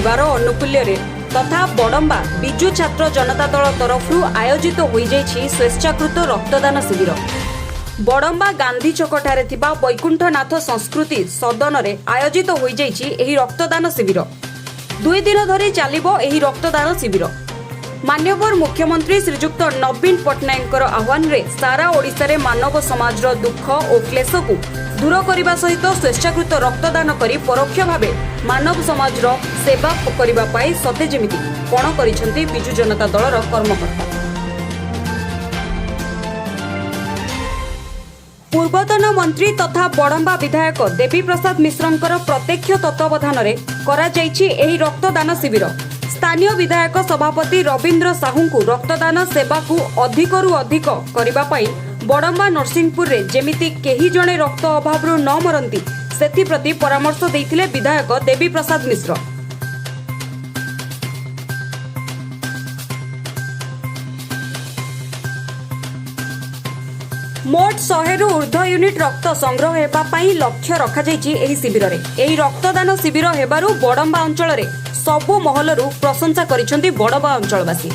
रविवार अनुकूल्य तथा बड़म्बा विजु छात्र जनता दल तरफ आयोजित हो स्वेच्छाकृत रक्तदान शिविर। बड़म्बा गांधी चौकठारे थिबा वैकुंठनाथ संस्कृति सदन में आयोजित हो रक्तदान शिविर। 2 दिन धरी चलिबो एही रक्तदान शिविर। माननीय मुख्यमंत्री श्रीजुक्त नवीन पट्टनायक आह्वान रे सारा ओडिशा रे मानव समाज दुख और क्लेश को दूर करने सहित स्वेच्छाकृत रक्तदान करी परोक्ष भावे मानव समाज सेवा करने सते जेमिति कण करिसेंति बिजु जनता दलर कर्मकर्ता। पूर्वतन मंत्री तथा बड़म्बा विधायक देवी प्रसाद मिश्रंकर प्रत्यक्ष तत्वावधान में करा जायछि एही रक्तदान शिविर। स्थानीय विधायक सभापति रवींद्र साहू को रक्तदान सेवा को अधिकरु अधिक करिबा पई बड़म्बा नरसिंहपुर रे जेमिति केही जणे रक्त अभाव न मरंती सेथि प्रति परामर्श देइथिले विधायक देवी प्रसाद मिश्र। मोट 100 रु ऊर्ध्व यूनिट रक्त संग्रह हेबा पई लक्ष्य रखा जायछि एही शिविर रे। एही रक्तदान शिविर हेबारु बड़म्बा अंचल रे सबु महलरु प्रशंसा करिसेंति बड़म्बा अंचलवासी।